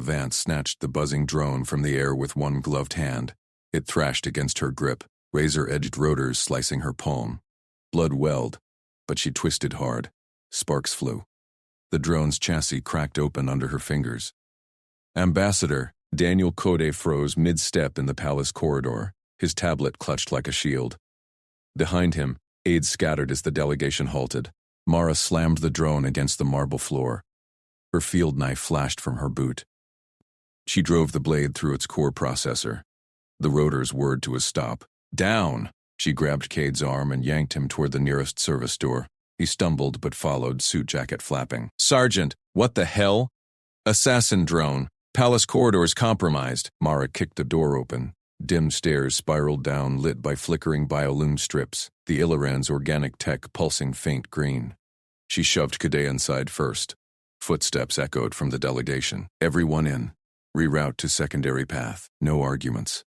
Mara Vance snatched the buzzing drone from the air with one gloved hand. It thrashed against her grip, razor-edged rotors slicing her palm. Blood welled, but she twisted hard. Sparks flew. The drone's chassis cracked open under her fingers. Ambassador Daniel Code froze mid-step in the palace corridor, his tablet clutched like a shield. Behind him, aides scattered as the delegation halted. Mara slammed the drone against the marble floor. Her field knife flashed from her boot. She drove the blade through its core processor. The rotors whirred to a stop. Down! She grabbed Cade's arm and yanked him toward the nearest service door. He stumbled but followed, suit jacket flapping. Sergeant, what the hell? Assassin drone. Palace corridors compromised. Mara kicked the door open. Dim stairs spiraled down, lit by flickering biolume strips, the Illiran's organic tech pulsing faint green. She shoved Cade inside first. Footsteps echoed from the delegation. Everyone in. Reroute to secondary path. No arguments.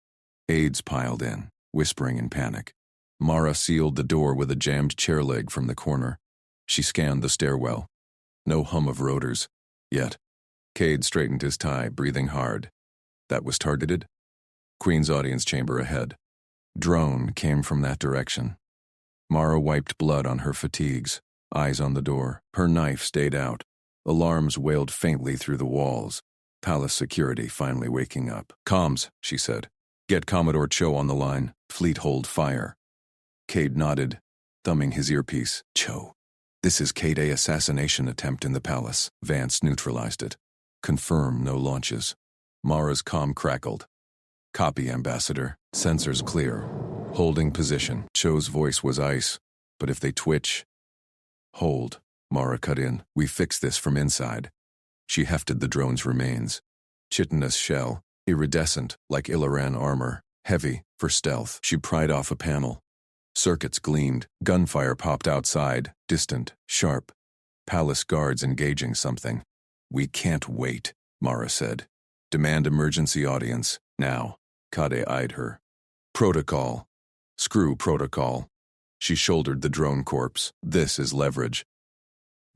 Aides piled in, whispering in panic. Mara sealed the door with a jammed chair leg from the corner. She scanned the stairwell. No hum of rotors. Yet. Cade straightened his tie, breathing hard. That was targeted? Queen's audience chamber ahead. Drone came from that direction. Mara wiped blood on her fatigues, eyes on the door. Her knife stayed out. Alarms wailed faintly through the walls. Palace security finally waking up. Comms, she said. Get Commodore Cho on the line. Fleet hold fire. Cade nodded, thumbing his earpiece. Cho. This is Cade assassination attempt in the palace. Vance neutralized it. Confirm no launches. Mara's comm crackled. Copy, Ambassador. Sensors clear. Holding position. Cho's voice was ice. But if they twitch... Hold. Mara cut in. We fix this from inside. She hefted the drone's remains. Chitinous shell. Iridescent, like Illiran armor. Heavy, for stealth. She pried off a panel. Circuits gleamed. Gunfire popped outside. Distant. Sharp. Palace guards engaging something. We can't wait, Mara said. Demand emergency audience. Now. Cade eyed her. Protocol. Screw protocol. She shouldered the drone corpse. This is leverage.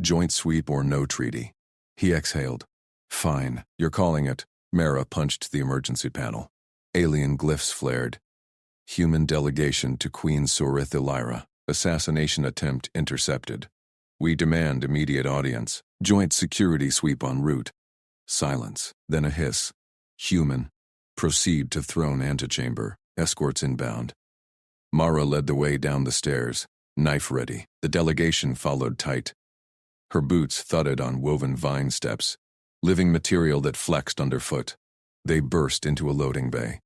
Joint sweep or no treaty. He exhaled. Fine, you're calling it. Mara punched the emergency panel. Alien glyphs flared. Human delegation to Queen Sorith Illyra. Assassination attempt intercepted. We demand immediate audience. Joint security sweep en route. Silence, then a hiss. Human. Proceed to throne antechamber. Escorts inbound. Mara led the way down the stairs, knife ready. The delegation followed tight. Her boots thudded on woven vine steps, living material that flexed underfoot. They burst into a loading bay.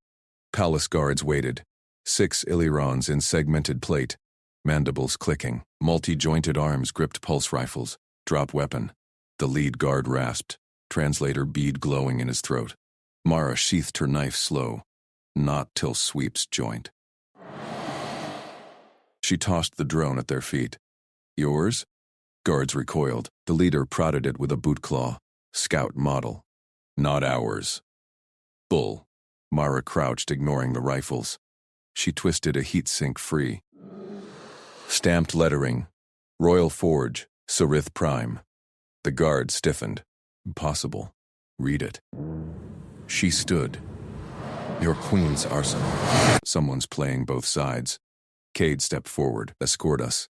Palace guards waited. 6 Illyrons in segmented plate, mandibles clicking. Multi-jointed arms gripped pulse rifles. Drop weapon. The lead guard rasped, translator bead glowing in his throat. Mara sheathed her knife slow. Not till sweeps joint. She tossed the drone at their feet. Yours? Guards recoiled. The leader prodded it with a boot claw. Scout model. Not ours. Bull. Mara crouched, ignoring the rifles. She twisted a heat sink free. Stamped lettering. Royal Forge. Sorith Prime. The guard stiffened. Impossible. Read it. She stood. Your queen's arsenal. Someone's playing both sides. Cade stepped forward. Escort us.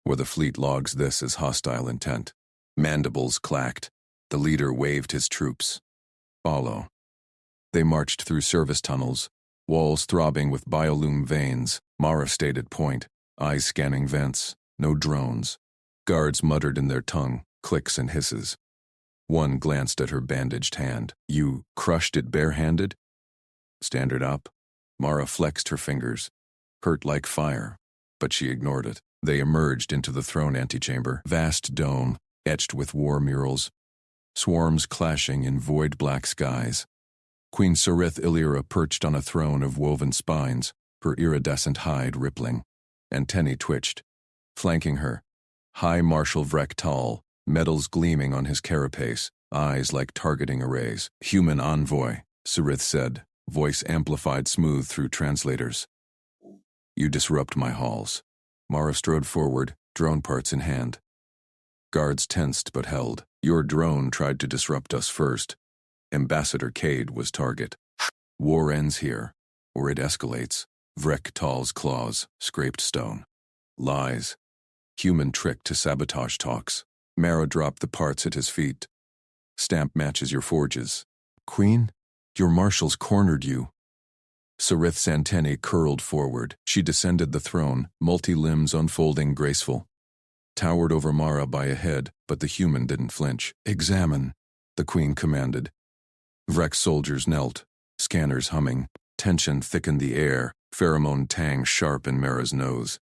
Or the fleet logs this as hostile intent. Mandibles clacked. The leader waved his troops. Follow. They marched through service tunnels, walls throbbing with biolume veins. Mara stayed at point, eyes scanning vents. No drones. Guards muttered in their tongue, clicks and hisses. One glanced at her bandaged hand. You crushed it barehanded? Standard up. Mara flexed her fingers. Hurt like fire, but she ignored it. They emerged into the throne antechamber. Vast dome, etched with war murals. Swarms clashing in void black skies. Queen Sorith Illyra perched on a throne of woven spines, her iridescent hide rippling. Antennae twitched. Flanking her, High Marshal Vrek Tal, metals gleaming on his carapace, eyes like targeting arrays. Human envoy, Sorith said, voice amplified smooth through translators. You disrupt my halls. Mara strode forward, drone parts in hand. Guards tensed but held. Your drone tried to disrupt us first. Ambassador Cade was target. War ends here, or it escalates. Vrek Tal's claws scraped stone. Lies. Human trick to sabotage talks. Mara dropped the parts at his feet. Stamp matches your forges. Queen, your marshals cornered you. Sarith's antennae curled forward. She descended the throne, multi-limbs unfolding graceful. Towered over Mara by a head, but the human didn't flinch. Examine, the queen commanded. Vrek's soldiers knelt, scanners humming. Tension thickened the air, pheromone tang sharp in Mara's nose.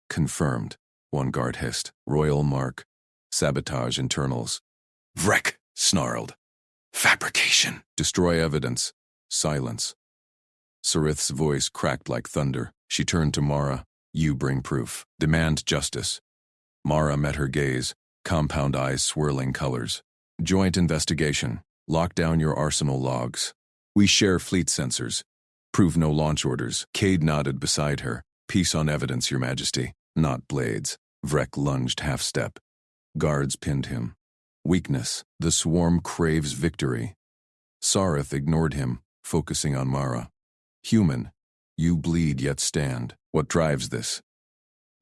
Confirmed, one guard hissed. Royal mark. Sabotage internals. Vrek snarled. Fabrication. Destroy evidence. Silence. Sarith's voice cracked like thunder. She turned to Mara. You bring proof. Demand justice. Mara met her gaze, compound eyes swirling colors. Joint investigation. Lock down your arsenal logs. We share fleet sensors. Prove no launch orders. Cade nodded beside her. Peace on evidence, Your Majesty. Not blades. Vrek lunged half-step. Guards pinned him. Weakness. The swarm craves victory. Sarith ignored him, focusing on Mara. Human. You bleed yet stand. What drives this?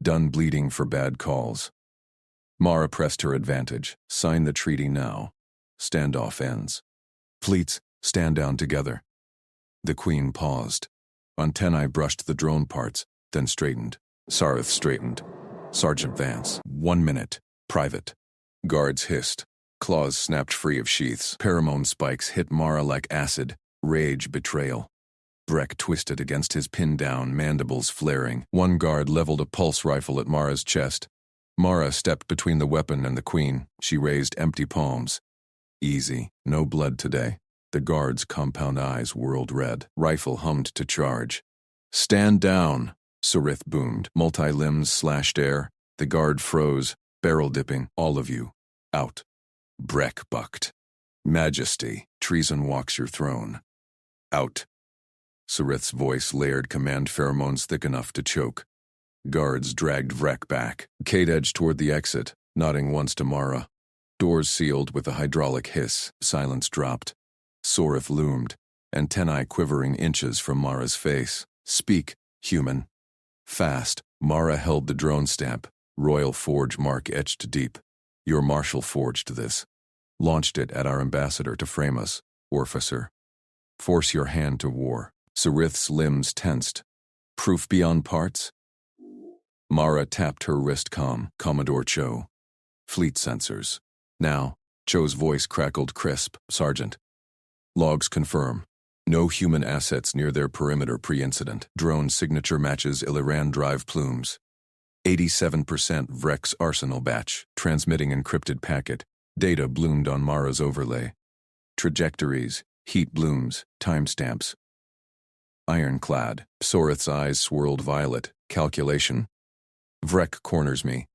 Done bleeding for bad calls. Mara pressed her advantage. Sign the treaty now. Standoff ends. Fleets, stand down together. The queen paused. Antennae brushed the drone parts, then straightened. Sarith straightened. Sergeant Vance. 1 minute. Private. Guards hissed. Claws snapped free of sheaths. Pheromone spikes hit Mara like acid. Rage, betrayal. Vrek twisted against his pinned down, mandibles flaring. One guard leveled a pulse rifle at Mara's chest. Mara stepped between the weapon and the queen. She raised empty palms. Easy. No blood today. The guard's compound eyes whirled red. Rifle hummed to charge. Stand down, Sarith boomed. Multi-limbs slashed air. The guard froze, barrel dipping. All of you. Out. Vrek bucked. Majesty, treason walks your throne. Out. Sarith's voice layered command pheromones thick enough to choke. Guards dragged Vrek back. Cade edged toward the exit, nodding once to Mara. Doors sealed with a hydraulic hiss. Silence dropped. Sarith loomed, antennae quivering inches from Mara's face. Speak, human. Fast. Mara held the drone stamp, royal forge mark etched deep. Your marshal forged this. Launched it at our ambassador to frame us, Orficer. Force your hand to war. Sarith's limbs tensed. Proof beyond parts? Mara tapped her wrist Commodore Cho. Fleet sensors. Now, Cho's voice crackled crisp. Sergeant. Logs confirm. No human assets near their perimeter pre-incident. Drone signature matches Illiran drive plumes. 87% Vrek's arsenal batch. Transmitting encrypted packet. Data bloomed on Mara's overlay. Trajectories, heat blooms, timestamps. Ironclad. Sarith's eyes swirled violet. Calculation. Vrek corners me.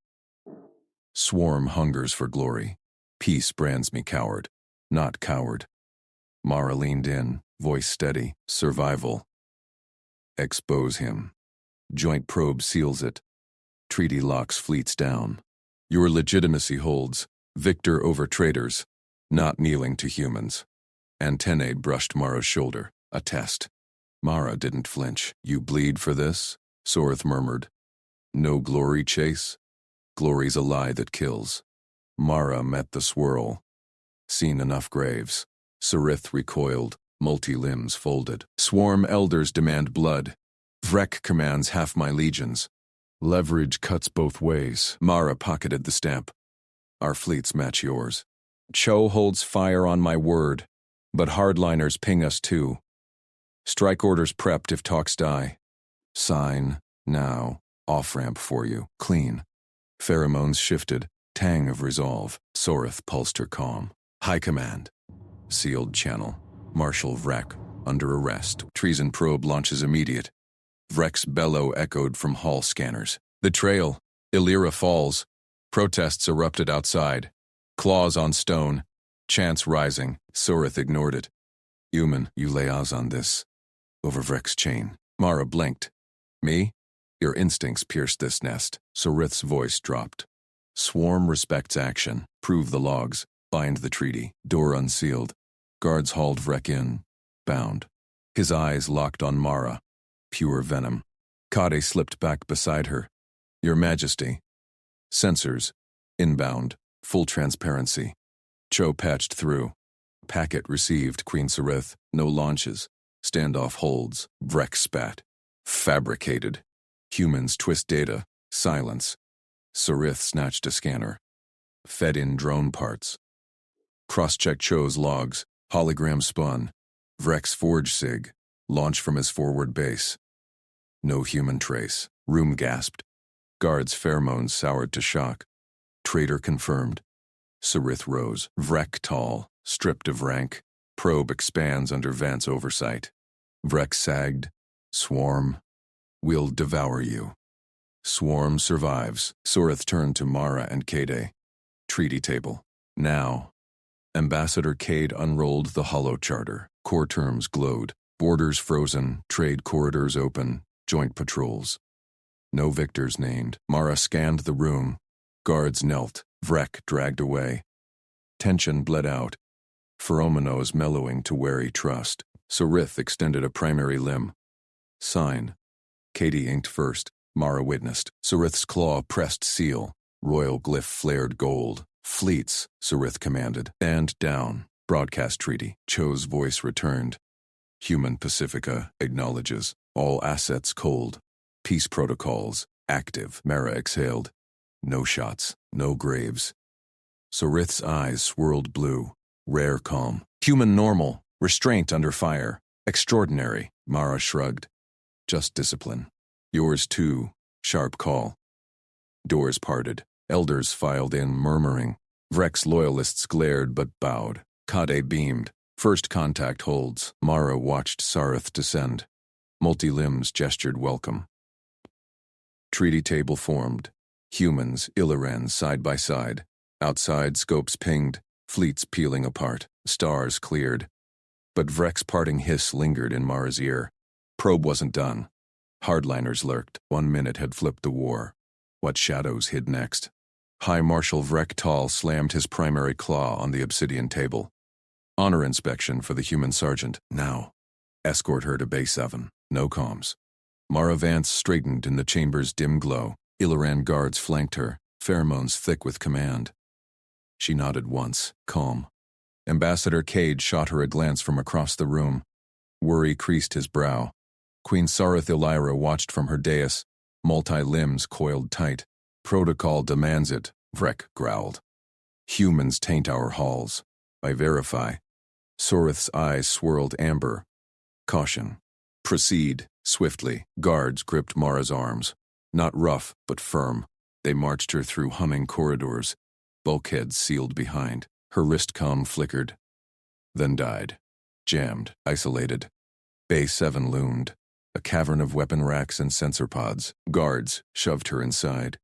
Swarm hungers for glory. Peace brands me coward. Not coward. Mara leaned in, voice steady. Survival. Expose him. Joint probe seals it. Treaty locks fleets down. Your legitimacy holds. Victor over traitors. Not kneeling to humans. Antennae brushed Mara's shoulder. A test. Mara didn't flinch. You bleed for this? Sarith murmured. No glory chase? Glory's a lie that kills. Mara met the swirl. Seen enough graves. Sarith recoiled, multi-limbs folded. Swarm elders demand blood. Vrek commands half my legions. Leverage cuts both ways. Mara pocketed the stamp. Our fleets match yours. Cho holds fire on my word, but hardliners ping us too. Strike orders prepped if talks die. Sign, now, off-ramp for you, clean. Pheromones shifted, tang of resolve. Sarith pulsed her calm. High command. Sealed channel. Marshal Vrek, under arrest. Treason probe launches immediate. Vrek's bellow echoed from hall scanners. The trail. Illyra falls. Protests erupted outside. Claws on stone. Chants rising. Sarith ignored it. Human, you lay eyes on this. Over Vrek's chain. Mara blinked. Me? Your instincts pierced this nest. Sarith's voice dropped. Swarm respects action. Prove the logs. Bind the treaty. Door unsealed. Guards hauled Vrek in, bound. His eyes locked on Mara. Pure venom. Kade slipped back beside her. Your Majesty. Sensors. Inbound. Full transparency. Cho patched through. Packet received, Queen Sarith. No launches. Standoff holds. Vrek spat. Fabricated. Humans twist data. Silence. Sarith snatched a scanner. Fed in drone parts. Cross-check Cho's logs. Hologram spun. Vrek's forge sig. Launch from his forward base. No human trace. Room gasped. Guards' pheromones soured to shock. Traitor confirmed. Sarith rose. Vrek tall. Stripped of rank. Probe expands under Vance oversight. Vrek sagged. Swarm. We'll devour you. Swarm survives. Sorith turned to Mara and Kade. Treaty table. Now. Ambassador Cade unrolled the hollow charter. Core terms glowed. Borders frozen. Trade corridors open. Joint patrols. No victors named. Mara scanned the room. Guards knelt. Vrek dragged away. Tension bled out. Pheromonos mellowing to wary trust. Sarith extended a primary limb. Sign. Katie inked first. Mara witnessed. Sarith's claw pressed seal. Royal glyph flared gold. Fleets, Sarith commanded. Stand down. Broadcast treaty. Cho's voice returned. Human Pacifica acknowledges. All assets cold. Peace protocols active. Mara exhaled. No shots. No graves. Sarith's eyes swirled blue. Rare calm. Human normal. Restraint under fire. Extraordinary. Mara shrugged. Just discipline. Yours too. Sharp call. Doors parted. Elders filed in, murmuring. Vrek's loyalists glared but bowed. Kade beamed. First contact holds. Mara watched Sarith descend. Multi-limbs gestured welcome. Treaty table formed. Humans, Illiran side by side. Outside, scopes pinged. Fleets peeling apart. Stars cleared. But Vrek's parting hiss lingered in Mara's ear. Probe wasn't done. Hardliners lurked. 1 minute had flipped the war. What shadows hid next? High Marshal Vrek Tal slammed his primary claw on the obsidian table. Honor inspection for the human sergeant. Now. Escort her to Bay 7. No comms. Mara Vance straightened in the chamber's dim glow. Illiran guards flanked her, pheromones thick with command. She nodded once, calm. Ambassador Cade shot her a glance from across the room. Worry creased his brow. Queen Sarith Illyra watched from her dais, multi-limbs coiled tight. Protocol demands it, Vrek growled. Humans taint our halls. I verify. Sorith's eyes swirled amber. Caution. Proceed, swiftly. Guards gripped Mara's arms. Not rough, but firm. They marched her through humming corridors. Bulkheads sealed behind. Her wrist com flickered. Then died. Jammed, isolated. Bay 7 loomed. A cavern of weapon racks and sensor pods. Guards shoved her inside.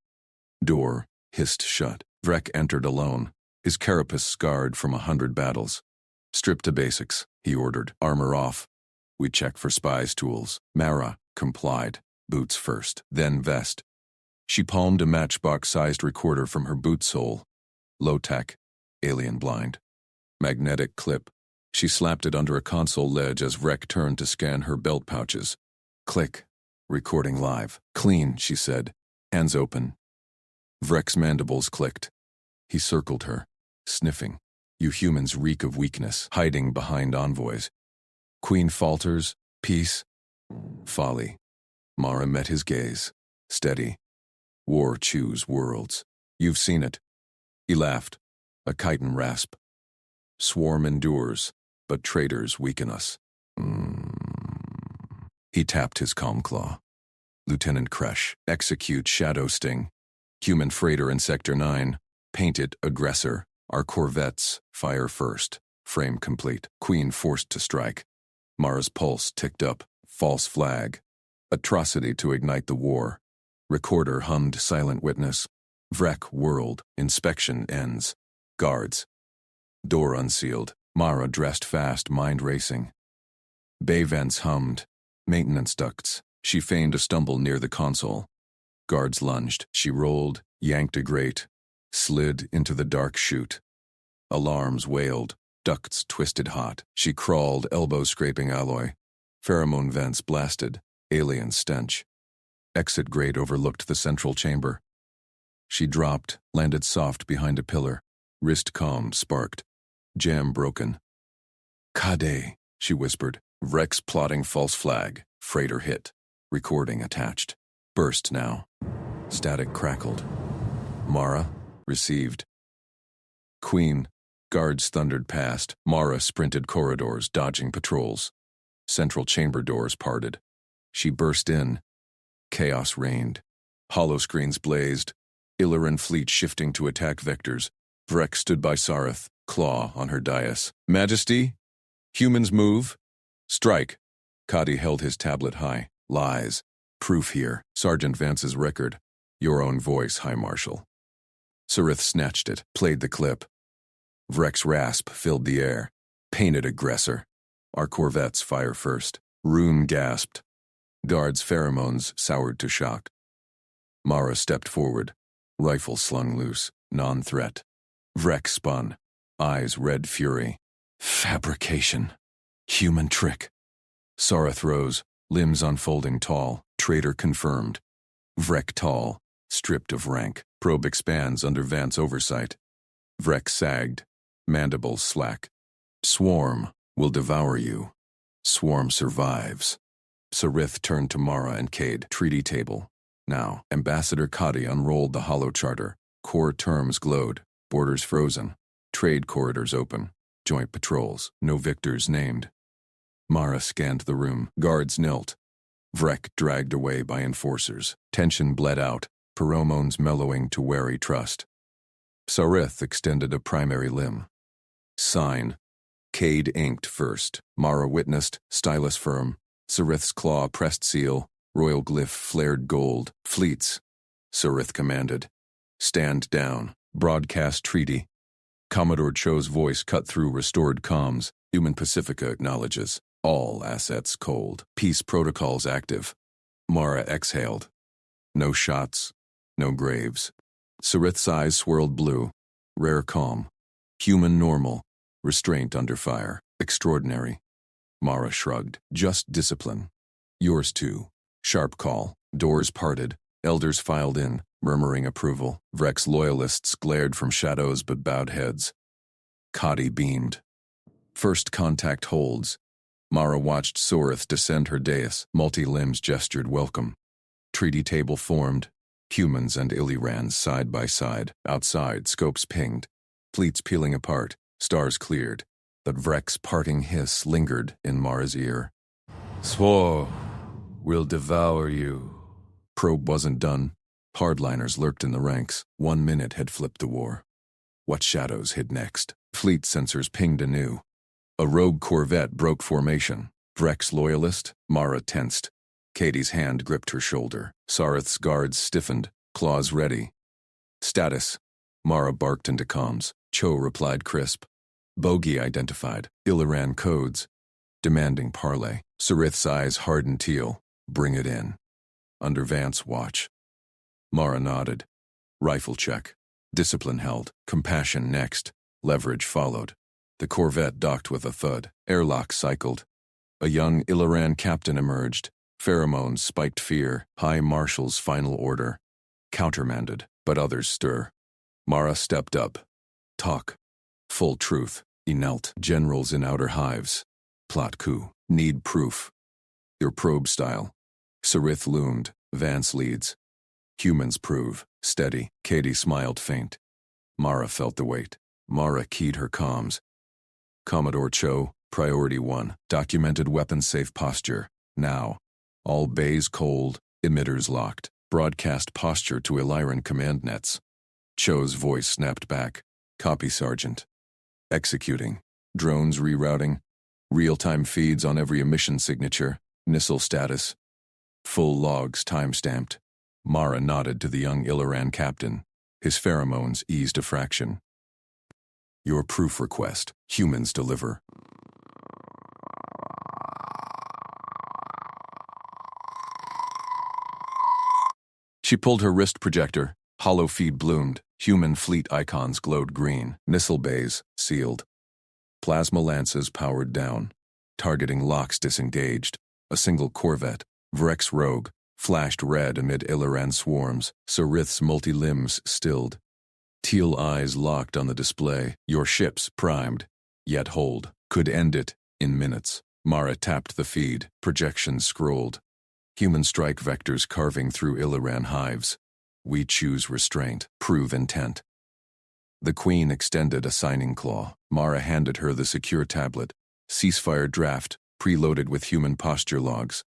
Door hissed shut. Vrek entered alone, his carapace scarred from 100 battles. Strip to basics, he ordered. Armor off. We check for spies' tools. Mara complied. Boots first, then vest. She palmed a matchbox-sized recorder from her boot sole. Low-tech, alien blind. Magnetic clip. She slapped it under a console ledge as Vrek turned to scan her belt pouches. Click. Recording live. Clean, she said. Hands open. Vrek's mandibles clicked. He circled her, sniffing. You humans reek of weakness, hiding behind envoys. Queen falters. Peace. Folly. Mara met his gaze. Steady. War chews worlds. You've seen it. He laughed. A chitin rasp. Swarm endures, but traitors weaken us. He tapped his calm claw. Lieutenant Kresh, execute Shadow Sting. Human freighter in Sector 9. Paint it aggressor. Our corvettes fire first. Frame complete. Queen forced to strike. Mara's pulse ticked up. False flag. Atrocity to ignite the war. Recorder hummed silent witness. Vrek whirled. Inspection ends. Guards. Door unsealed. Mara dressed fast, mind racing. Bay vents hummed. Maintenance ducts. She feigned a stumble near the console. Guards lunged. She rolled, yanked a grate, slid into the dark chute. Alarms wailed. ducts twisted hot. She crawled, elbows scraping alloy. Pheromone vents blasted, alien stench. Exit grate overlooked the central chamber. She dropped, landed soft behind a pillar. Wrist comm sparked. Jam broken. "Kade," she whispered. Vrex plotting false flag. Freighter hit. Recording attached. Burst now. Static crackled. Mara, received. Queen. Guards thundered past. Mara sprinted corridors, dodging patrols. Central chamber doors parted. She burst in. Chaos reigned. Holoscreens blazed. Illyran fleet shifting to attack vectors. Vrex stood by Sareth, claw on her dais. "Majesty? Humans move? Strike." Kadi held his tablet high. "Lies. Proof here. Sergeant Vance's record. Your own voice, High Marshal." Sareth snatched it, played the clip. Vrex rasp filled the air. "Painted aggressor. Our corvettes fire first." Rune gasped. Guards' pheromones soured to shock. Mara stepped forward. Rifle slung loose. Non-threat. Vrex spun. Eyes red fury. "Fabrication. Human trick." Sareth rose, limbs unfolding tall. Traitor confirmed. Vrek tall, stripped of rank. Probe expands under Vance oversight. Vrek sagged, mandibles slack. "Swarm will devour you. Swarm survives." Sarith turned to Mara and Cade. Treaty table. Now, Ambassador Kadi unrolled the hollow charter. Core terms glowed, borders frozen. Trade corridors open. Joint patrols, no victors named. Mara scanned the room. Guards knelt. Vrek dragged away by enforcers. Tension bled out, pheromones mellowing to wary trust. Sarith extended a primary limb. Sign. Cade inked first. Mara witnessed, stylus firm. Sarith's claw pressed seal. Royal glyph flared gold. Fleets. Sarith commanded. "Stand down. Broadcast treaty." Commodore Cho's voice cut through restored comms. Human Pacifica acknowledges. All assets cold. Peace protocols active. Mara exhaled. No shots. No graves. Sarith's eyes swirled blue. Rare calm. Human normal. Restraint under fire. Extraordinary. Mara shrugged. "Just discipline." "Yours too." Sharp call. Doors parted. Elders filed in, murmuring approval. Vrex loyalists glared from shadows but bowed heads. Kadi beamed. First contact holds. Mara watched Sorith descend her dais. Multi-limbs gestured welcome. Treaty table formed. Humans and Illyrans side by side. Outside, scopes pinged. Fleets peeling apart. Stars cleared. But Vrek's parting hiss lingered in Mara's ear. "Swore will devour you." Probe wasn't done. Hardliners lurked in the ranks. 1 minute had flipped the war. What shadows hid next? Fleet sensors pinged anew. A rogue corvette broke formation. Vrek's loyalist, Mara tensed. Katie's hand gripped her shoulder. Sareth's guards stiffened, claws ready. "Status." Mara barked into comms. Cho replied crisp. "Bogey identified. Illyran codes." Demanding parley. Sarith's eyes hardened teal. "Bring it in." Under Vance watch. Mara nodded. Rifle check. Discipline held. Compassion next. Leverage followed. The corvette docked with a thud. Airlock cycled. A young Illyran captain emerged. Pheromones spiked fear. High Marshal's final order. Countermanded, but others stir. Mara stepped up. "Talk." Full truth. He knelt. "Generals in outer hives. Plot coup. Need proof." "Your probe style." Sarith loomed. Vance leads. "Humans prove." Steady. Katie smiled faint. Mara felt the weight. Mara keyed her comms. "Commodore Cho, Priority 1. Documented weapon-safe posture. Now. All bays cold. Emitters locked. Broadcast posture to Illyran command nets." Cho's voice snapped back. "Copy, Sergeant." Executing. Drones rerouting. Real-time feeds on every emission signature. Missile status. Full logs time-stamped. Mara nodded to the young Illyran captain. His pheromones eased a fraction. "Your proof request. Humans deliver." She pulled her wrist projector. Hollow feed bloomed. Human fleet icons glowed green. Missile bays sealed. Plasma lances powered down. Targeting locks disengaged. A single corvette, Vrex Rogue, flashed red amid Illiran swarms, Sarith's multi-limbs stilled. Teal eyes locked on the display. Your ship's primed, yet hold. Could end it in minutes. Mara tapped the feed. Projections scrolled. Human strike vectors carving through Illiran hives. We choose restraint. Prove intent. The Queen extended a signing claw. Mara handed her the secure tablet. Ceasefire draft, preloaded with human posture logs.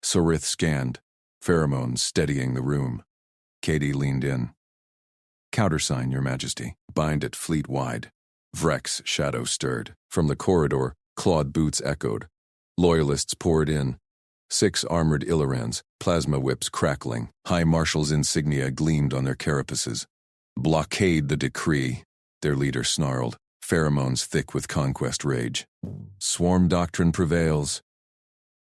Sarith scanned. Pheromones steadying the room. Katie leaned in. Countersign, Your Majesty. Bind it fleet-wide. Vrex shadow stirred. From the corridor, clawed boots echoed. Loyalists poured in. 6 armored Illirans, plasma whips crackling. High Marshal's insignia gleamed on their carapaces. Blockade the decree, their leader snarled, pheromones thick with conquest rage. Swarm doctrine prevails.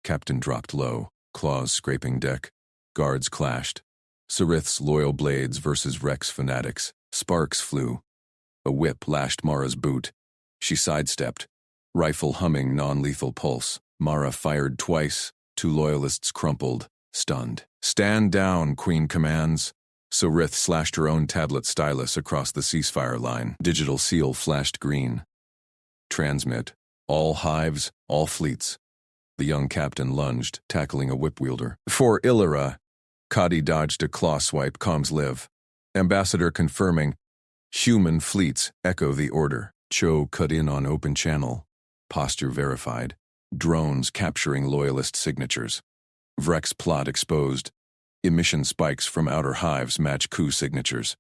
Captain dropped low, claws scraping deck. Guards clashed. Sarith's loyal blades versus Rex fanatics. Sparks flew. A whip lashed Mara's boot. She sidestepped. Rifle humming non-lethal pulse. Mara fired twice. 2 loyalists crumpled, stunned. Stand down, Queen commands. Sarith slashed her own tablet stylus across the ceasefire line. Digital seal flashed green. Transmit. All hives, all fleets. The young captain lunged, tackling a whip wielder. For Illira. Kadi dodged a claw swipe. Comms live. Ambassador confirming. Human fleets echo the order. Cho cut in on open channel. Posture verified. Drones capturing loyalist signatures. Vrex plot exposed. Emission spikes from outer hives match coup signatures.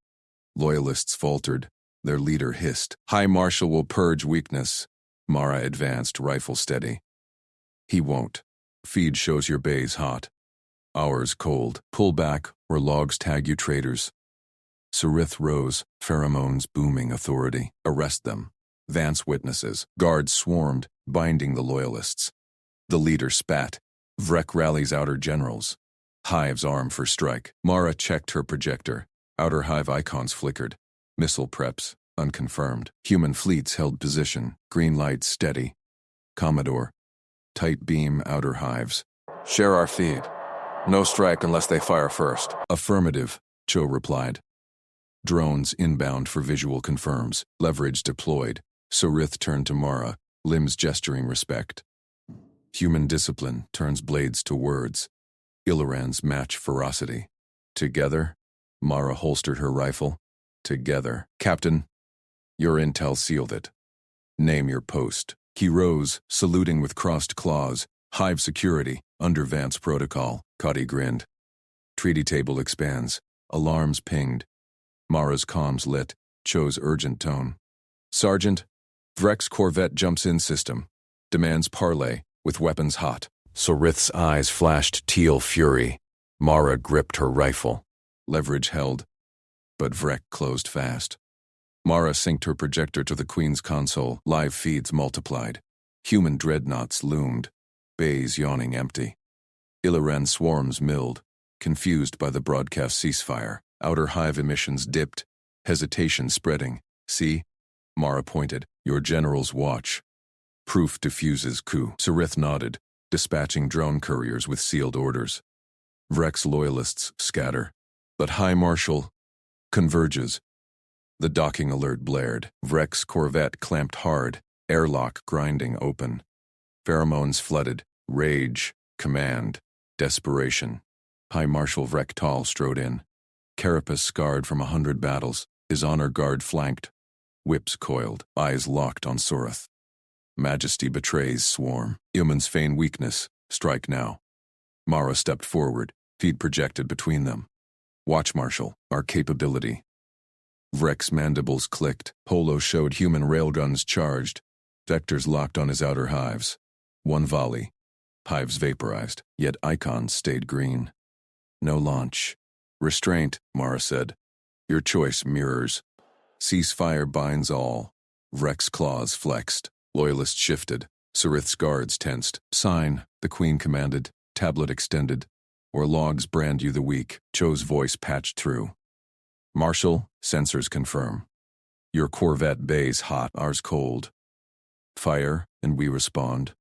Loyalists faltered. Their leader hissed. High Marshal will purge weakness. Mara advanced, rifle steady. He won't. Feed shows your bays hot. Ours cold. Pull back, or logs tag you traitors. Sarith rose, pheromones booming authority. Arrest them. Vance witnesses. Guards swarmed, binding the loyalists. The leader spat. Vrek rallies outer generals. Hives arm for strike. Mara checked her projector. Outer hive icons flickered. Missile preps, unconfirmed. Human fleets held position. Green lights steady. Commodore. Tight beam outer hives. Share our feed. No strike unless they fire first. Affirmative, Cho replied. Drones inbound for visual confirms. Leverage deployed. Sarith turned to Mara, limbs gesturing respect. Human discipline turns blades to words. Illirans match ferocity. Together, Mara holstered her rifle. Together. Captain, your intel sealed it. Name your post. He rose, saluting with crossed claws. Hive security, under Vance protocol. Cotty grinned. Treaty table expands. Alarms pinged. Mara's comms lit. Cho's urgent tone. Sergeant, Vrex Corvette jumps in system. Demands parley, with weapons hot. Sarith's eyes flashed teal fury. Mara gripped her rifle. Leverage held, but Vrek closed fast. Mara synced her projector to the Queen's console. Live feeds multiplied. Human dreadnoughts loomed, bays yawning empty. Illiran swarms milled, confused by the broadcast ceasefire. Outer hive emissions dipped, hesitation spreading. See? Mara pointed. Your generals watch. Proof diffuses coup. Sarith nodded, dispatching drone couriers with sealed orders. Vrex loyalists scatter, but High Marshal converges. The docking alert blared. Vrex Corvette clamped hard, airlock grinding open. Pheromones flooded. Rage, command, desperation. High Marshal Vrek Tal strode in. Carapace scarred from 100 battles, his honor guard flanked. Whips coiled, eyes locked on Soreth. Majesty betrays swarm. Humans feign weakness. Strike now. Mara stepped forward, feed projected between them. Watch, Marshal, our capability. Vrek's mandibles clicked. Polo showed human railguns charged. Vectors locked on his outer hives. One volley. Hives vaporized, yet icons stayed green. No launch. Restraint, Mara said. Your choice mirrors. Ceasefire binds all. Vrek's claws flexed. Loyalists shifted. Sarith's guards tensed. Sign, the Queen commanded. Tablet extended. Or logs brand you the weak. Cho's voice patched through. Marshal, sensors confirm. Your Corvette bay's hot, ours cold. Fire, and we respond.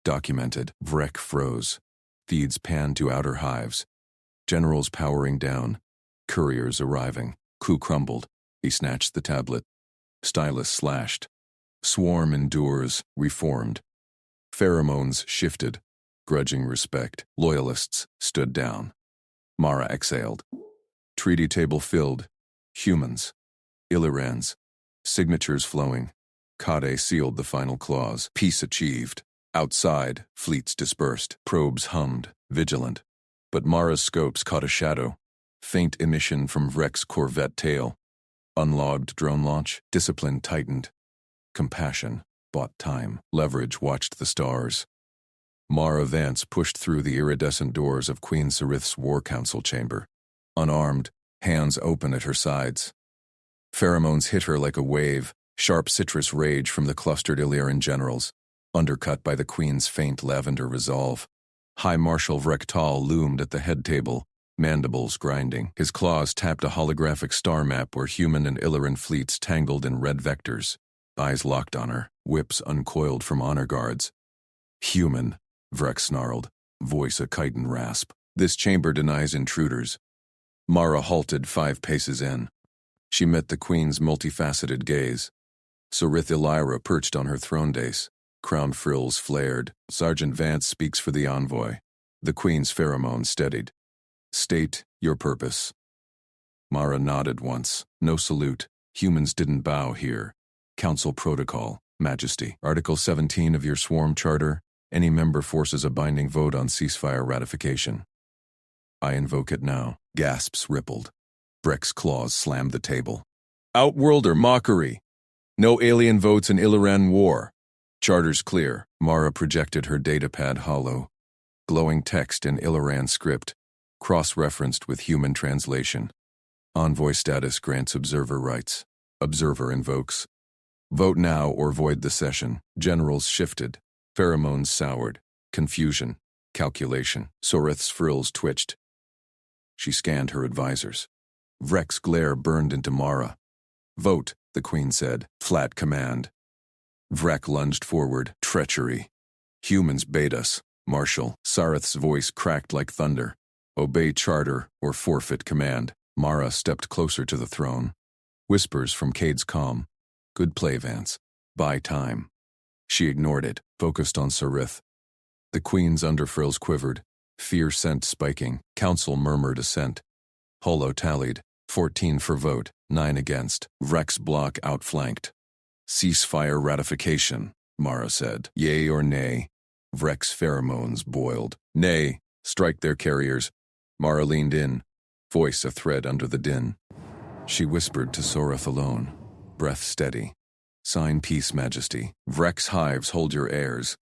Documented. Vrek froze. Feeds panned to outer hives. Generals powering down. Couriers arriving. Ku crumbled. He snatched the tablet. Stylus slashed. Swarm endures, reformed. Pheromones shifted. Grudging respect. Loyalists stood down. Mara exhaled. Treaty table filled. Humans. Illyrans. Signatures flowing. Kade sealed the final clause. Peace achieved. Outside, fleets dispersed. Probes hummed, vigilant. But Mara's scopes caught a shadow. Faint emission from Vrek's corvette tail. Unlogged drone launch. Discipline tightened. Compassion bought time. Leverage watched the stars. Mara Vance pushed through the iridescent doors of Queen Sarith's War Council chamber. Unarmed, hands open at her sides. Pheromones hit her like a wave, sharp citrus rage from the clustered Illyrian generals, undercut by the Queen's faint lavender resolve. High Marshal Vrektal loomed at the head table, mandibles grinding. His claws tapped a holographic star map where human and Illyrian fleets tangled in red vectors. Eyes locked on her, whips uncoiled from honor guards. Human, Vrek snarled, voice a chitin rasp. This chamber denies intruders. Mara halted 5 paces in. She met the Queen's multifaceted gaze. Sarith Illyra perched on her throne dais. Crown frills flared. Sergeant Vance speaks for the envoy. The Queen's pheromone steadied. State your purpose. Mara nodded once. No salute. Humans didn't bow here. Council protocol. Majesty. Article 17 of your swarm charter. Any member forces a binding vote on ceasefire ratification. I invoke it now. Gasps rippled. Vrek's claws slammed the table. Outworlder mockery. No alien votes in Illyran war. Charter's clear. Mara projected her datapad hollow. Glowing text in Illyran script. Cross-referenced with human translation. Envoy status grants observer rights. Observer invokes. Vote now or void the session. Generals shifted. Pheromones soured. Confusion. Calculation. Sorith's frills twitched. She scanned her advisors. Vrek's glare burned into Mara. Vote, the Queen said. Flat command. Vrek lunged forward. Treachery. Humans bait us. Marshal. Sarith's voice cracked like thunder. Obey charter or forfeit command. Mara stepped closer to the throne. Whispers from Cade's comm. Good play, Vance. Buy time. She ignored it, focused on Sarith. The Queen's underfrills quivered. Fear scent spiking. Council murmured assent. Holo tallied. 14 for vote, 9 against. Vrek's block outflanked. Ceasefire ratification, Mara said. Yea or nay? Vrek's pheromones boiled. Nay, strike their carriers. Mara leaned in, voice a thread under the din. She whispered to Sorith alone, breath steady. Sign peace, Majesty. Vrek's hives hold your heirs.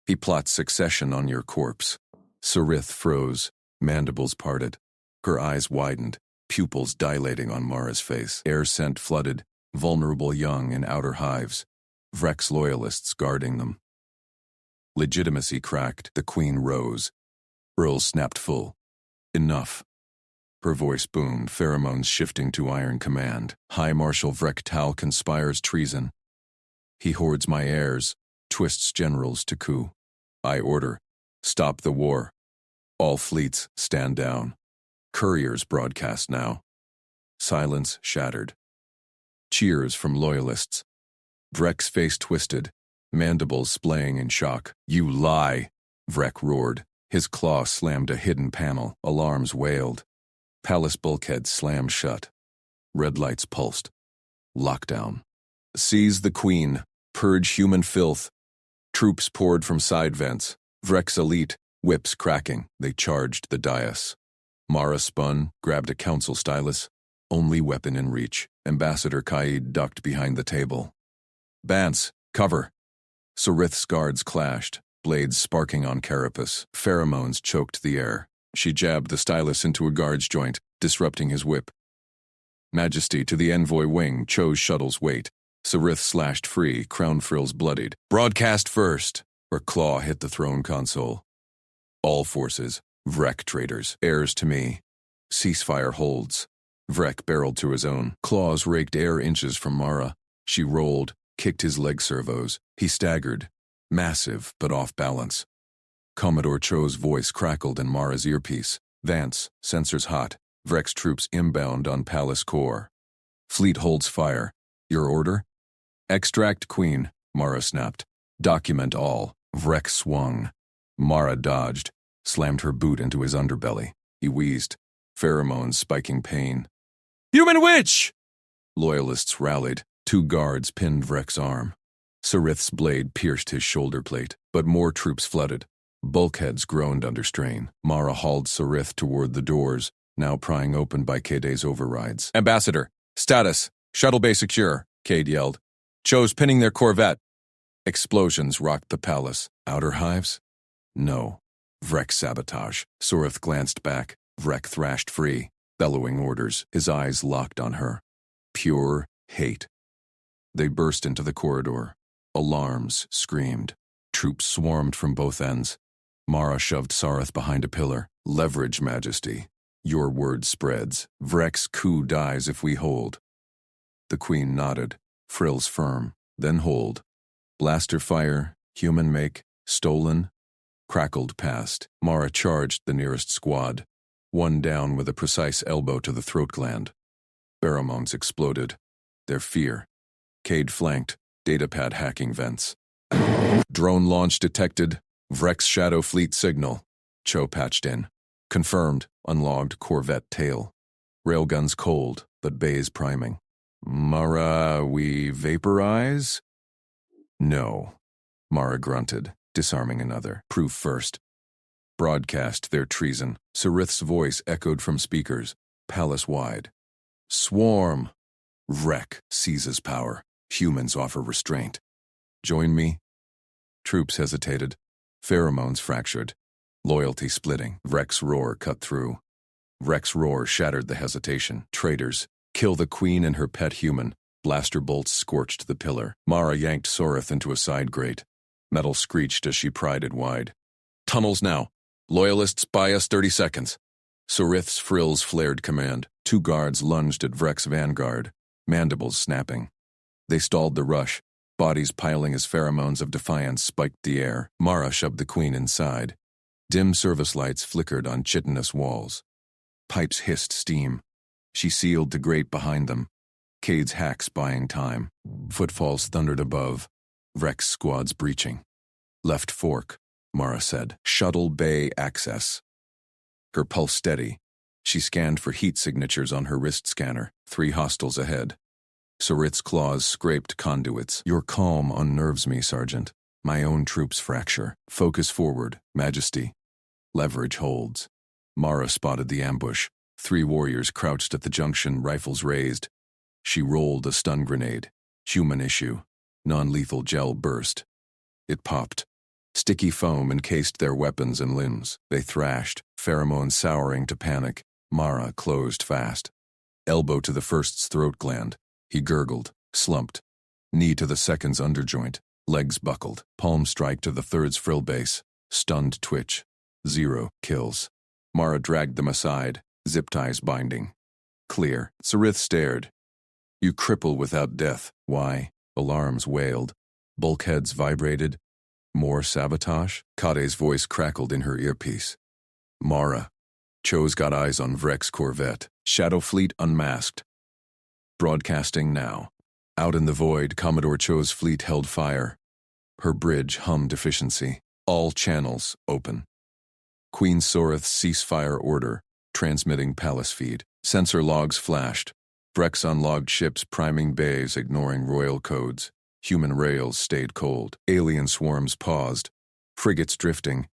He plots succession on your corpse. Sarith froze, mandibles parted. Her eyes widened, pupils dilating on Mara's face. Air scent flooded, vulnerable young in outer hives. Vrek's loyalists guarding them. Legitimacy cracked. The Queen rose. Earl snapped full. Enough. Her voice boomed, pheromones shifting to iron command. High Marshal Vrektal conspires treason. He hoards my heirs, twists generals to coup. I order. Stop the war. All fleets stand down. Couriers broadcast now. Silence shattered. Cheers from loyalists. Vrek's face twisted, mandibles splaying in shock. You lie, Vrek roared. His claw slammed a hidden panel. Alarms wailed. Palace bulkheads slammed shut. Red lights pulsed. Lockdown. Seize the Queen. Purge human filth. Troops poured from side vents. Vrek's elite, whips cracking. They charged the dais. Mara spun, grabbed a council stylus. Only weapon in reach. Ambassador Kaid ducked behind the table. Bance, cover. Sarith's guards clashed, blades sparking on carapace. Pheromones choked the air. She jabbed the stylus into a guard's joint, disrupting his whip. Majesty to the envoy wing, chose shuttle's weight. Sarith slashed free, crown frills bloodied. Broadcast first. Her claw hit the throne console. All forces, Vrek traitors, heirs to me. Ceasefire holds. Vrek barreled to his own. Claws raked air inches from Mara. She rolled, kicked his leg servos. He staggered, massive but off balance. Commodore Cho's voice crackled in Mara's earpiece. Vance, sensors hot. Vrex troops inbound on Palace Core. Fleet holds fire. Your order? Extract Queen, Mara snapped. Document all. Vrex swung. Mara dodged, slammed her boot into his underbelly. He wheezed, pheromones spiking pain. Human witch! Loyalists rallied. 2 guards pinned Vrex's arm. Sarith's blade pierced his shoulder plate, but more troops flooded. Bulkheads groaned under strain. Mara hauled Sarith toward the doors, now prying open by Cade's overrides. Ambassador, status, shuttle bay secure, Cade yelled. Cho's pinning their corvette. Explosions rocked the palace. Outer hives? No. Vrek sabotage. Sarith glanced back. Vrek thrashed free, bellowing orders, his eyes locked on her. Pure hate. They burst into the corridor. Alarms screamed. Troops swarmed from both ends. Mara shoved Sarith behind a pillar. Leverage, Majesty. Your word spreads. Vrek's coup dies if we hold. The Queen nodded, frills firm, then hold. Blaster fire, human make, stolen, crackled past. Mara charged the nearest squad. One down with a precise elbow to the throat gland. Pheromones exploded. Their fear. Cade flanked, datapad hacking vents. Drone launch detected. Vrek's Shadow Fleet signal. Cho patched in. Confirmed, unlogged Corvette tail. Railguns cold, but bays priming. Mara, we vaporize? No. Mara grunted, disarming another. Proof first. Broadcast their treason. Sarith's voice echoed from speakers, palace-wide. Swarm. Vrek seizes power. Humans offer restraint. Join me? Troops hesitated. Pheromones fractured. Loyalty splitting. Vrek's roar cut through. Vrek's roar shattered the hesitation. Traitors. Kill the Queen and her pet human. Blaster bolts scorched the pillar. Mara yanked Sarith into a side grate. Metal screeched as she pried it wide. Tunnels now. Loyalists buy us 30 seconds. Sarith's frills flared command. 2 guards lunged at Vrek's vanguard, mandibles snapping. They stalled the rush, bodies piling as pheromones of defiance spiked the air. Mara shoved the Queen inside. Dim service lights flickered on chitinous walls. Pipes hissed steam. She sealed the grate behind them. Cade's hacks buying time. Footfalls thundered above. Vrek's squads breaching. Left fork, Mara said. Shuttle bay access. Her pulse steady. She scanned for heat signatures on her wrist scanner. 3 hostiles ahead. Sarith's claws scraped conduits. Your calm unnerves me, Sergeant. My own troops fracture. Focus forward, Majesty. Leverage holds. Mara spotted the ambush. 3 warriors crouched at the junction, rifles raised. She rolled a stun grenade. Human issue. Non-lethal gel burst. It popped. Sticky foam encased their weapons and limbs. They thrashed, pheromones souring to panic. Mara closed fast. Elbow to the first's throat gland. He gurgled, slumped. Knee to the second's underjoint. Legs buckled. Palm strike to the third's frill base. Stunned twitch. 0 kills. Mara dragged them aside, zip ties binding. Clear. Sarith stared. You cripple without death. Why? Alarms wailed. Bulkheads vibrated. More sabotage? Kade's voice crackled in her earpiece. Mara. Cho's got eyes on Vrek's corvette. Shadow Fleet unmasked. Broadcasting now. Out in the void, Commodore Cho's fleet held fire. Her bridge hummed efficiency. All channels open. Queen Sarith's ceasefire order, transmitting palace feed. Sensor logs flashed. Vrek's unlogged ships priming bays, ignoring royal codes. Human rails stayed cold. Alien swarms paused. Frigates drifting.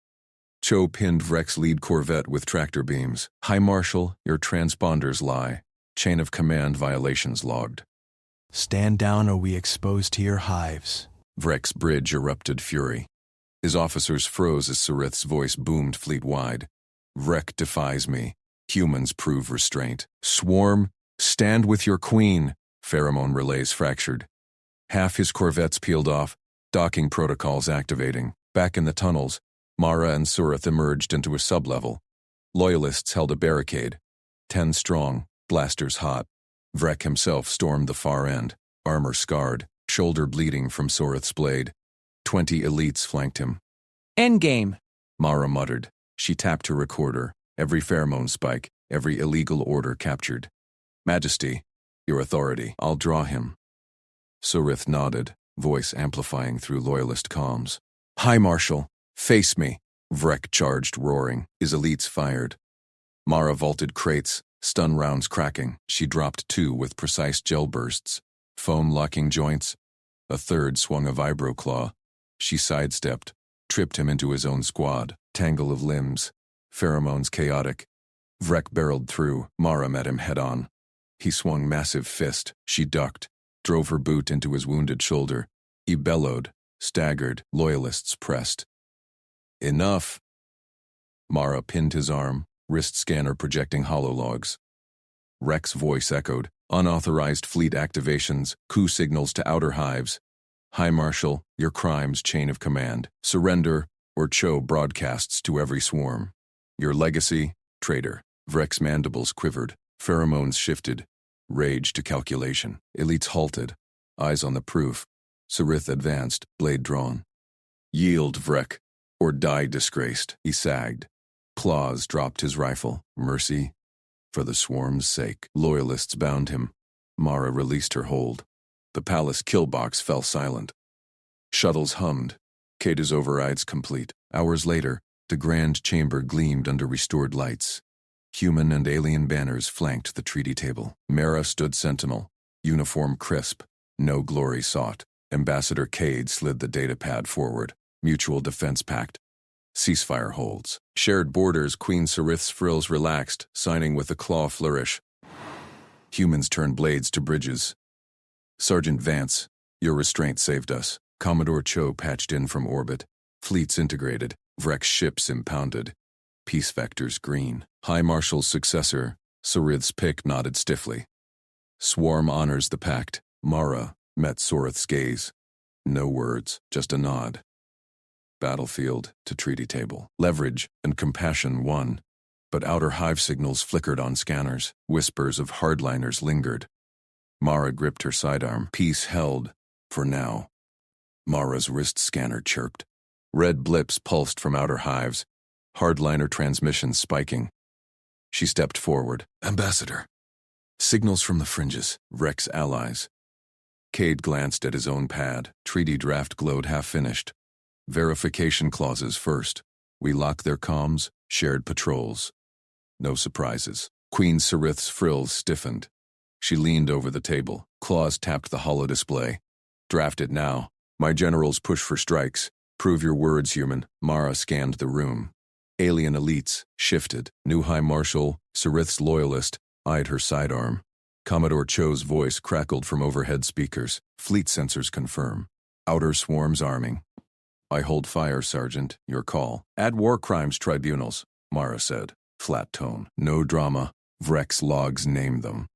Cho pinned Vrek's lead corvette with tractor beams. High Marshal, your transponders lie. Chain of command violations logged. Stand down or we expose to your hives. Vrek's bridge erupted fury. His officers froze as Sarith's voice boomed fleet-wide. Vrek defies me. Humans prove restraint. Swarm, stand with your queen. Pheromone relays fractured. Half his corvettes peeled off, docking protocols activating. Back in the tunnels, Mara and Sarith emerged into a sublevel. Loyalists held a barricade. 10 strong, blasters hot. Vrek himself stormed the far end, armor scarred. shoulder bleeding from Sorith's blade. 20 elites flanked him. Endgame. Mara muttered. She tapped her recorder. Every pheromone spike, every illegal order captured. Majesty, your authority, I'll draw him. Sorith nodded, voice amplifying through loyalist comms. High Marshal, face me. Vrek charged, roaring. His elites fired. Mara vaulted crates, stun rounds cracking. She dropped 2 with precise gel bursts. Foam locking joints. A third swung a vibro claw. She sidestepped, tripped him into his own squad. Tangle of limbs. Pheromones chaotic. Vrek barreled through. Mara met him head-on. He swung massive fist. She ducked, drove her boot into his wounded shoulder. He bellowed, staggered. Loyalists pressed. Enough. Mara pinned his arm, wrist scanner projecting holologs. Rek's voice echoed. Unauthorized fleet activations, coup signals to outer hives. High Marshal, your crimes chain of command. Surrender, or Cho broadcasts to every swarm. Your legacy, traitor. Vrek's mandibles quivered. Pheromones shifted. Rage to calculation. Elites halted, eyes on the proof. Sorith advanced, blade drawn. Yield, Vrek, or die disgraced. He sagged. Claws dropped his rifle. Mercy, for the swarm's sake. Loyalists bound him. Mara released her hold. The palace kill box fell silent. Shuttles hummed. Kata's overrides complete. Hours later, the grand chamber gleamed under restored lights. Human and alien banners flanked the treaty table. Mara stood sentinel, uniform crisp, no glory sought. Ambassador Cade slid the datapad forward. Mutual defense pact. Ceasefire holds. Shared borders. Queen Sorith's frills relaxed, signing with a claw flourish. Humans turned blades to bridges. Sergeant Vance, your restraint saved us. Commodore Cho patched in from orbit. Fleets integrated. Vrek's ships impounded. Peace vectors green. High Marshal's successor, Sorith's pick, nodded stiffly. Swarm honors the pact. Mara met Sorith's gaze. No words, just a nod. Battlefield to treaty table. Leverage and compassion won, but outer hive signals flickered on scanners. Whispers of hardliners lingered. Mara gripped her sidearm. Peace held, for now. Mara's wrist scanner chirped. Red blips pulsed from outer hives, hardliner transmissions spiking. She stepped forward. Ambassador. Signals from the fringes. Vrek's allies. Cade glanced at his own pad. Treaty draft glowed half-finished. Verification clauses first. We lock their comms, shared patrols. No surprises. Queen Sorith's frills stiffened. She leaned over the table. Claws tapped the holodisplay. Draft it now. My generals push for strikes. Prove your words, human. Mara scanned the room. Alien elites shifted. New High Marshal, Sorith's loyalist, eyed her sidearm. Commodore Cho's voice crackled from overhead speakers. Fleet sensors confirm. Outer swarms arming. I hold fire, Sergeant. Your call. Add war crimes tribunals, Mara said. Flat tone. No drama. Vrek's logs name them.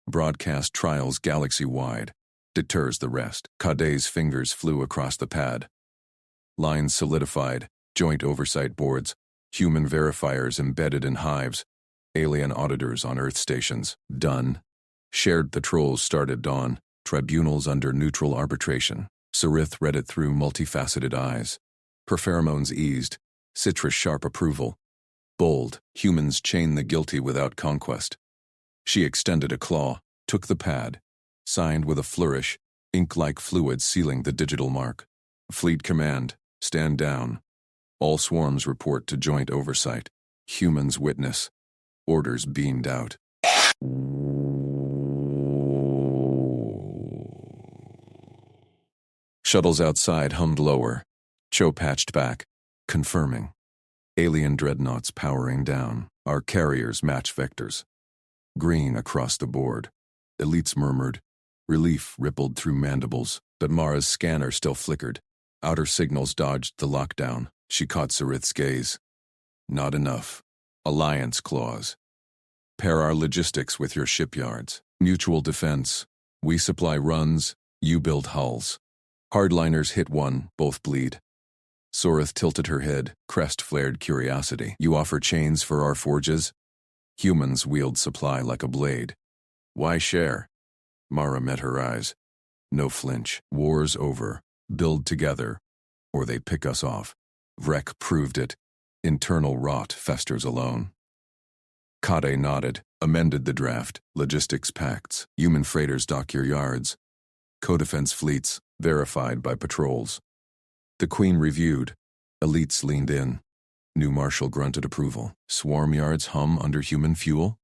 Broadcast trials galaxy-wide. Deters the rest. Kade's fingers flew across the pad. Lines solidified. Joint oversight boards. Human verifiers embedded in hives. Alien auditors on Earth stations. Done. Shared patrols started dawn. Tribunals under neutral arbitration. Sorith read it through multifaceted eyes. Her pheromones eased. Citrus sharp approval. Bold. Humans chain the guilty without conquest. She extended a claw, took the pad. Signed with a flourish, ink-like fluid sealing the digital mark. Fleet command. Stand down. All swarms report to joint oversight. Humans witness. Orders beamed out. Shuttles outside hummed lower. Cho patched back, confirming. Alien dreadnoughts powering down. Our carriers match vectors. Green across the board. Elites murmured. Relief rippled through mandibles, but Mara's scanner still flickered. Outer signals dodged the lockdown. She caught Sorith's gaze. Not enough. Alliance clause. Pair our logistics with your shipyards. Mutual defense. We supply runs, you build hulls. Hardliners hit one, both bleed. Sorith tilted her head, crest flared curiosity. You offer chains for our forges? Humans wield supply like a blade. Why share? Mara met her eyes. No flinch. War's over. Build together, or they pick us off. Vrek proved it. Internal rot festers alone. Kade nodded, amended the draft. Logistics pacts, human freighters dock your yards. Co-defense fleets, verified by patrols. The Queen reviewed. Elites leaned in. New Marshal grunted approval. Swarm yards hum under human fuel?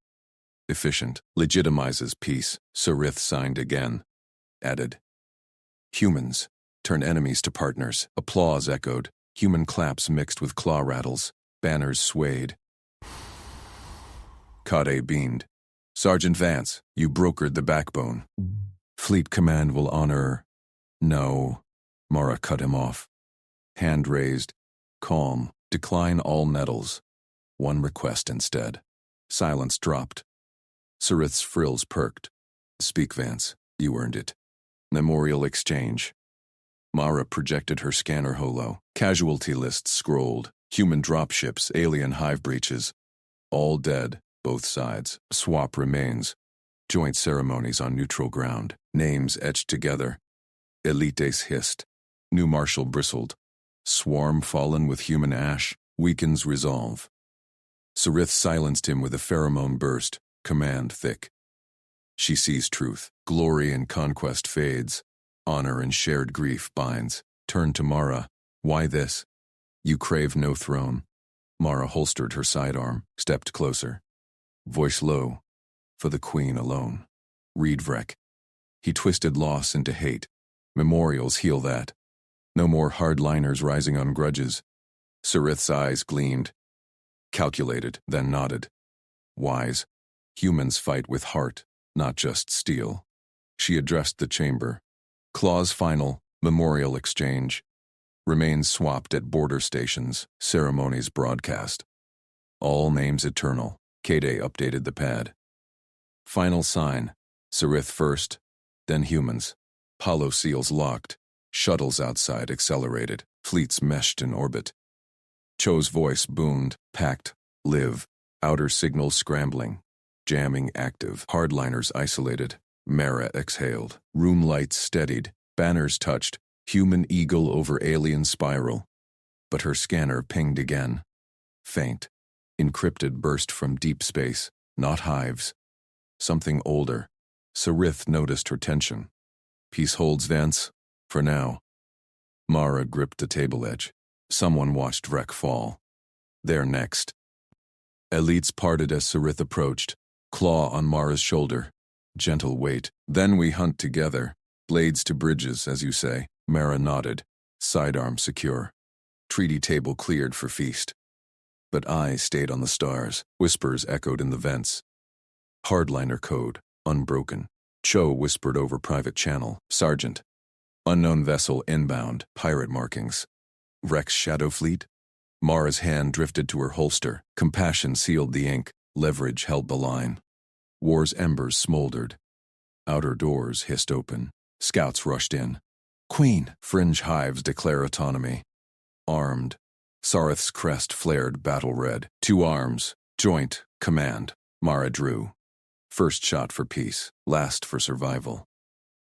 Efficient. Legitimizes peace. Sarith signed again. Added. Humans. Turn enemies to partners. Applause echoed. Human claps mixed with claw rattles. Banners swayed. Kade beamed. Sergeant Vance, you brokered the backbone. Fleet Command will honor... No. Mara cut him off. Hand raised. Calm. Decline all nettles. One request instead. Silence dropped. Sarith's frills perked. Speak, Vance. You earned it. Memorial exchange. Mara projected her scanner holo. Casualty lists scrolled. Human dropships, alien hive breaches. All dead, both sides. Swap remains. Joint ceremonies on neutral ground. Names etched together. Elites hissed. New Marshal bristled. Swarm fallen with human ash. Weakens resolve. Sarith silenced him with a pheromone burst. Command thick. She sees truth. Glory and conquest fades. Honor and shared grief binds. Turn to Mara. Why this? You crave no throne. Mara holstered her sidearm, stepped closer. Voice low. For the Queen alone. Read Vrek. He twisted loss into hate. Memorials heal that. No more hardliners rising on grudges. Sarith's eyes gleamed. Calculated, then nodded. Wise. Humans fight with heart, not just steel. She addressed the chamber. Clause final, memorial exchange. Remains swapped at border stations, ceremonies broadcast. All names eternal. Kade updated the pad. Final sign. Sarith first, then humans. Hollow seals locked. Shuttles outside accelerated. Fleets meshed in orbit. Cho's voice boomed. Packed. Live. Outer signals scrambling. Jamming active. Hardliners isolated. Mara exhaled. Room lights steadied. Banners touched. Human eagle over alien spiral. But her scanner pinged again. Faint. Encrypted burst from deep space. Not hives. Something older. Sarith noticed her tension. Peace holds, Vance. For now. Mara gripped the table edge. Someone watched Vrek fall. They're next. Elites parted as Sarith approached. Claw on Mara's shoulder. Gentle weight. Then we hunt together. Blades to bridges, as you say. Mara nodded. Sidearm secure. Treaty table cleared for feast. But eyes stayed on the stars. Whispers echoed in the vents. Hardliner code. Unbroken. Cho whispered over private channel. Sergeant. Unknown vessel inbound. Pirate markings. Vrek's shadow fleet? Mara's hand drifted to her holster. Compassion sealed the ink. Leverage held the line. War's embers smoldered. Outer doors hissed open. Scouts rushed in. Queen! Fringe hives declare autonomy. Armed. Sarith's crest flared battle red. 2 arms. Joint. Command. Mara drew. First shot for peace. Last for survival.